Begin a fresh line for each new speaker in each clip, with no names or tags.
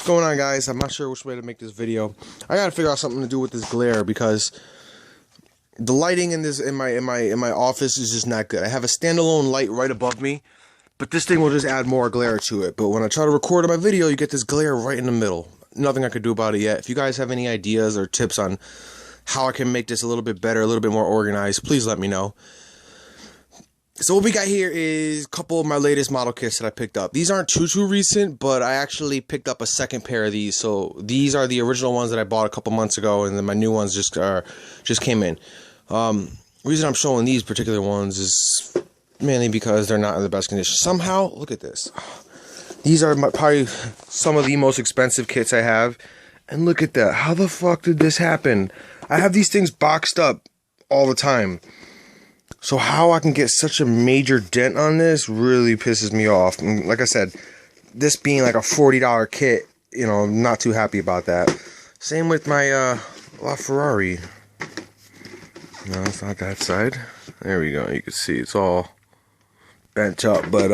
What's going on, guys? I'm not sure which way to make this video. I gotta figure out something to do with this glare because the lighting in my office is just not good. I have a standalone light right above me, but this thing will just add more glare to it. But when I try to record my video, you get this glare right in the middle. Nothing I could do about it yet. If you guys have any ideas or tips on how I can make this a little bit better, a little bit more organized, please let me know. So what we got here is a couple of my latest model kits that I picked up. These aren't too recent, but I actually picked up a second pair of these. So these are the original ones that I bought a couple months ago, and then my new ones just came in. Reason I'm showing these particular ones is mainly because they're not in the best condition. Somehow, look at this. These are probably some of the most expensive kits I have. And look at that. How the fuck did this happen? I have these things boxed up all the time. So how I can get such a major dent on this really pisses me off. And like I said, this being like a $40 kit, you know, I'm not too happy about that. Same with my LaFerrari. No, it's not that side. There we go. You can see it's all bent up. But,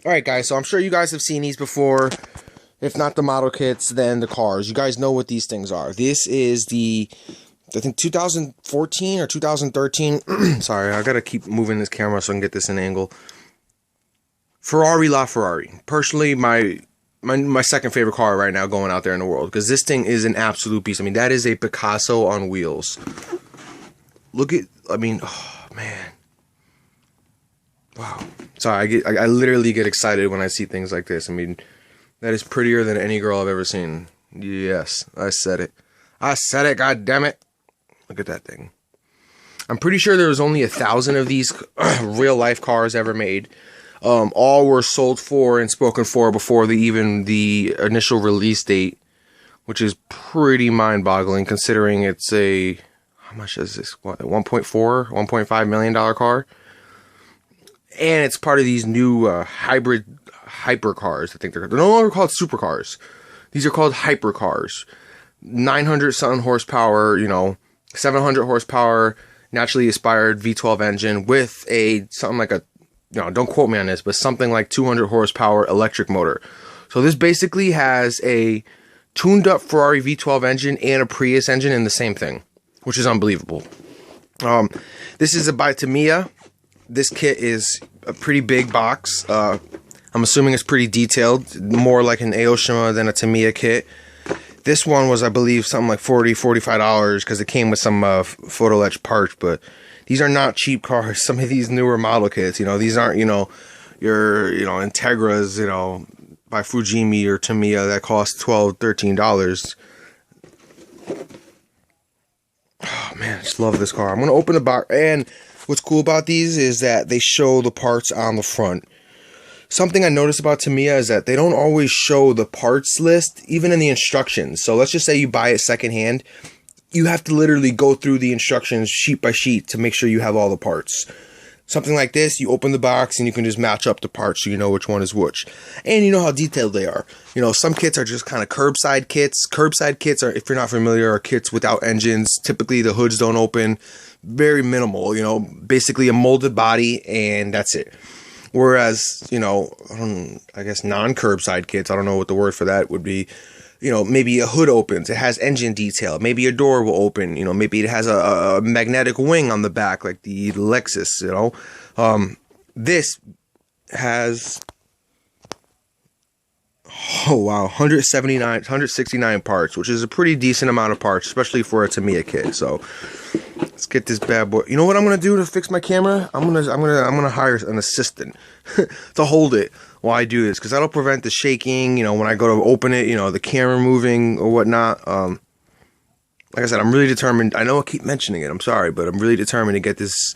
alright guys, so I'm sure you guys have seen these before. If not the model kits, then the cars. You guys know what these things are. This is the, I think 2014 or 2013. Sorry, I gotta keep moving this camera so I can get this in angle. Ferrari LaFerrari. Personally, my second favorite car right now going out there in the world, because this thing is an absolute beast. I mean, that is a Picasso on wheels. Look at, I mean, oh man. Wow. Sorry, I literally get excited when I see things like this. I mean, that is prettier than any girl I've ever seen. Yes, I said it. I said it, god damn it. Look at that thing. I'm pretty sure there was only 1,000 of these real life cars ever made. All were sold for and spoken for before even the initial release date, which is pretty mind-boggling considering it's a, how much is this? What, $1.5 million car? And it's part of these new hybrid hypercars. I think they're no longer called supercars. These are called hypercars. 900 something horsepower, you know, 700 horsepower, naturally aspired V12 engine with something like a, you know, don't quote me on this, but something like 200 horsepower electric motor. So this basically has a tuned up Ferrari V12 engine and a Prius engine in the same thing, which is unbelievable. This is by Tamiya. This kit is a pretty big box. I'm assuming it's pretty detailed, more like an Aoshima than a Tamiya kit. This one was, I believe, something like $40, $45 because it came with some photo etch parts, but these are not cheap cars. Some of these newer model kits, you know, these aren't, you know, your, you know, Integras, you know, by Fujimi or Tamiya that cost $12, $13. Oh man, I just love this car. I'm going to open the box, and what's cool about these is that they show the parts on the front. Something I noticed about Tamiya is that they don't always show the parts list, even in the instructions. So let's just say you buy it secondhand. You have to literally go through the instructions sheet by sheet to make sure you have all the parts. Something like this, you open the box and you can just match up the parts so you know which one is which. And you know how detailed they are. You know, some kits are just kind of curbside kits. Curbside kits are, if you're not familiar, are kits without engines. Typically the hoods don't open. Very minimal, you know, basically a molded body and that's it. Whereas, you know, I guess non-curbside kits, I don't know what the word for that would be. You know, maybe a hood opens, it has engine detail. Maybe a door will open, you know, maybe it has a magnetic wing on the back like the Lexus, you know. This has, oh wow, 169 parts, which is a pretty decent amount of parts, especially for a Tamiya kit. So let's get this bad boy. You know what I'm gonna do to fix my camera? I'm gonna hire an assistant to hold it while I do this, because that'll prevent the shaking. You know, when I go to open it, you know, the camera moving or whatnot. Like I said, I'm really determined. I know I keep mentioning it. I'm sorry, but I'm really determined to get this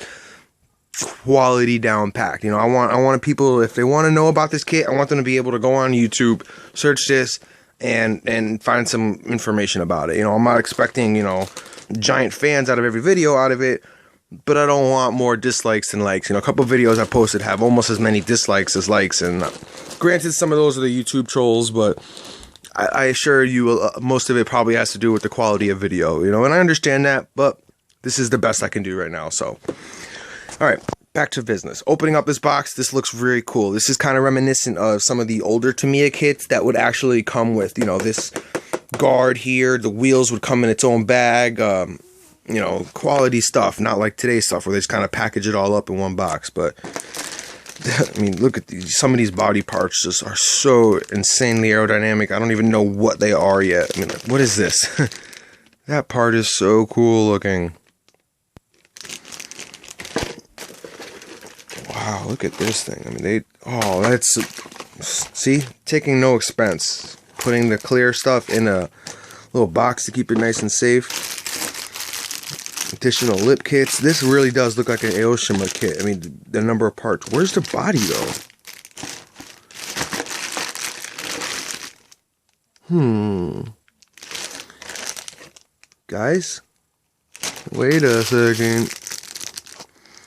quality down packed. You know, I want people, if they want to know about this kit, I want them to be able to go on YouTube, search this, and find some information about it. You know, I'm not expecting, you know, giant fans out of every video out of it, but I don't want more dislikes than likes. You know, a couple of videos I posted have almost as many dislikes as likes, and granted, some of those are the YouTube trolls, but I assure you most of it probably has to do with the quality of video, you know, and I understand that, but this is the best I can do right now. So, all right, back to business. Opening up this box, this looks very cool. This is kind of reminiscent of some of the older Tamiya kits that would actually come with, you know, this guard here. The wheels would come in its own bag. You know, quality stuff, not like today's stuff where they just kind of package it all up in one box. But I mean, look at these. Some of these body parts just are so insanely aerodynamic. I don't even know what they are yet. I mean, what is this? That part is so cool looking. Wow, look at this thing. I mean, that's, see, taking no expense. Putting the clear stuff in a little box to keep it nice and safe. Additional lip kits. This really does look like an Aoshima kit. I mean, the number of parts. Where's the body, though? Guys? Wait a second.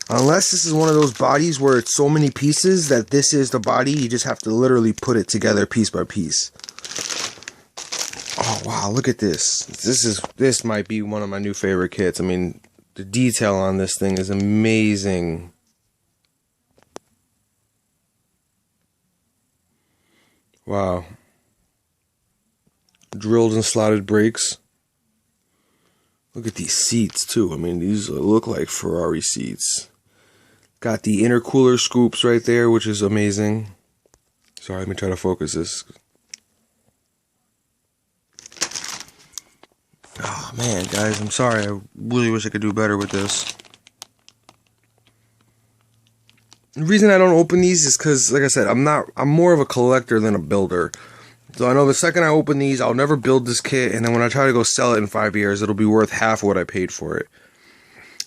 Unless this is one of those bodies where it's so many pieces that this is the body, you just have to literally put it together piece by piece. Oh wow, look at this. This might be one of my new favorite kits. I mean, the detail on this thing is amazing. Wow. Drilled and slotted brakes. Look at these seats too. I mean, these look like Ferrari seats. Got the intercooler scoops right there, which is amazing. Sorry, let me try to focus this. Oh man, guys, I'm sorry. I really wish I could do better with this. The reason I don't open these is because, like I said, I'm more of a collector than a builder. So I know the second I open these, I'll never build this kit, and then when I try to go sell it in 5 years, it'll be worth half what I paid for it.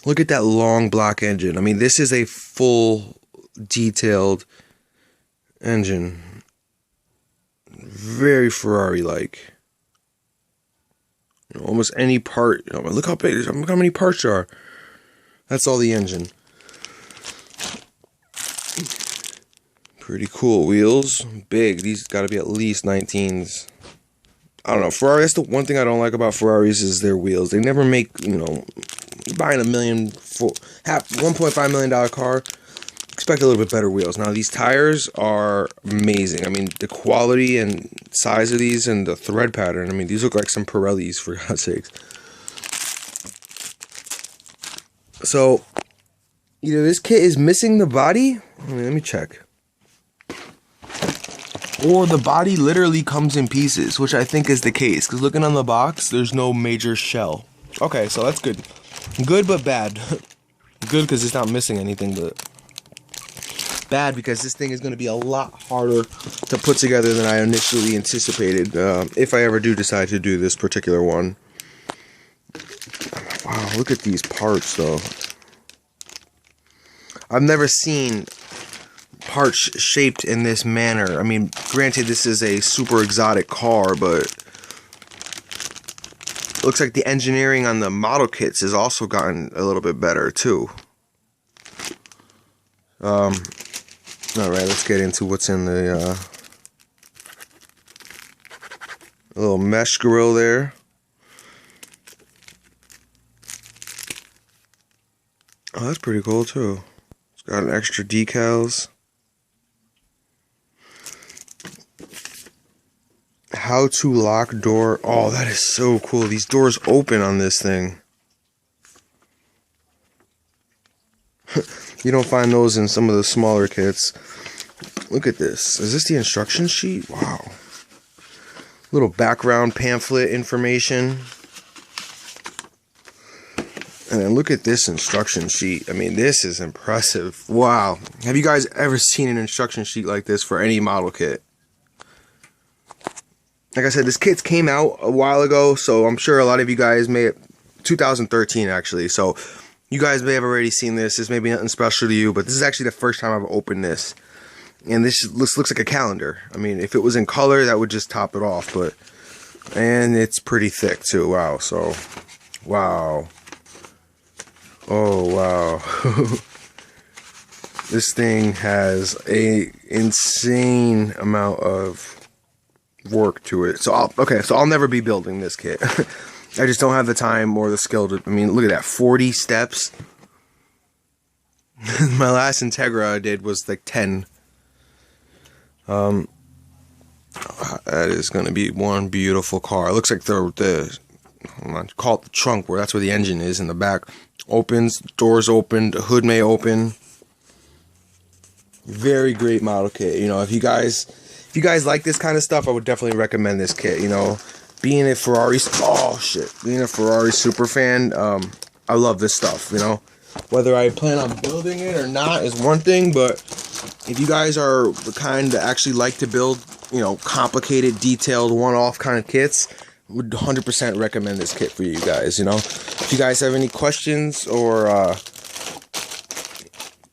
Look at that long block engine. I mean, this is a full, detailed engine. Very Ferrari-like. You know, almost any part. You know, look how big. Look how many parts there are. That's all the engine. Pretty cool. Wheels, big. These got to be at least 19s. I don't know. Ferrari. That's the one thing I don't like about Ferraris is their wheels. They never make, you know, buying $1.5 million car. Expect a little bit better wheels. Now these tires are amazing. I mean, the quality and size of these and the thread pattern. I mean, these look like some Pirellis, for God's sakes. So either this kit is missing the body. I mean, let me check. Or the body literally comes in pieces, which I think is the case. Because looking on the box, there's no major shell. Okay, so that's good. Good but bad. Good because it's not missing anything, but bad because this thing is going to be a lot harder to put together than I initially anticipated, if I ever do decide to do this particular one. Wow, look at these parts though. I've never seen parts shaped in this manner. I mean, granted this is a super exotic car, but it looks like the engineering on the model kits has also gotten a little bit better too. Alright, let's get into what's in the little mesh grill there. Oh, that's pretty cool too. It's got an extra decals. How to lock door. Oh, that is so cool. These doors open on this thing. You don't find those in some of the smaller kits. Look at this. Is this the instruction sheet? Wow. Little background pamphlet information. And then look at this instruction sheet. I mean, this is impressive. Wow. Have you guys ever seen an instruction sheet like this for any model kit? Like I said, this kit came out a while ago, so I'm sure a lot of you guys may have, 2013 actually, so you guys may have already seen this. This may be nothing special to you, but this is actually the first time I've opened this. And this looks like a calendar. I mean, if it was in color, that would just top it off, but, and it's pretty thick too. Wow, so, wow. Oh, wow. This thing has a insane amount of work to it. So I'll never be building this kit. I just don't have the time or the skill to, I mean, look at that, 40 steps. My last Integra I did was like 10. That is going to be one beautiful car. It looks like the call it the trunk, where that's where the engine is in the back. Opens, doors open, the hood may open. Very great model kit. You know, if you guys like this kind of stuff, I would definitely recommend this kit. You know, being a Ferrari super fan, I love this stuff. You know, whether I plan on building it or not is one thing, but if you guys are the kind that actually like to build, you know, complicated, detailed, one-off kind of kits, would 100% recommend this kit for you guys. You know, if you guys have any questions or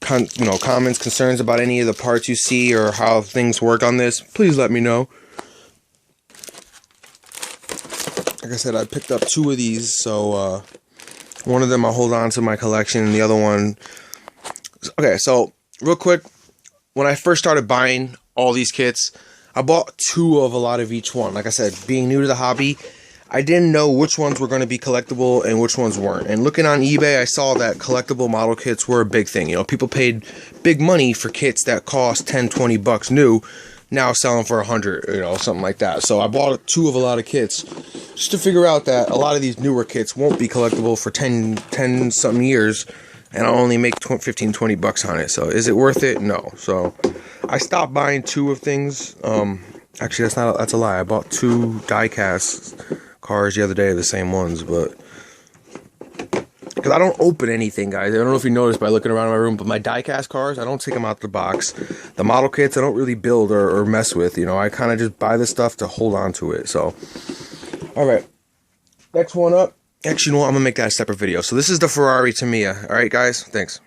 comments, concerns about any of the parts you see or how things work on this, please let me know. Like I said, I picked up 2 of these, so one of them I'll hold on to my collection, and the other one... Okay, so real quick, when I first started buying all these kits, I bought 2 of a lot of each one. Like I said, being new to the hobby, I didn't know which ones were going to be collectible and which ones weren't. And looking on eBay, I saw that collectible model kits were a big thing. You know, people paid big money for kits that cost 10, 20 bucks new, now selling for 100, you know, something like that. So I bought 2 of a lot of kits just to figure out that a lot of these newer kits won't be collectible for 10 something years, and I'll only make 15, 20 bucks on it. So is it worth it? No. So I stopped buying 2 of things. Actually, that's a lie. I bought 2 die-cast cars the other day, the same ones, but because I don't open anything, guys. I don't know if you noticed by looking around my room, but my die-cast cars, I don't take them out the box. The model kits, I don't really build or mess with. You know, I kind of just buy the stuff to hold on to it. So, all right, next one up. Actually, you know what? I'm gonna make that a separate video. So this is the Ferrari Tamiya. All right, guys. Thanks.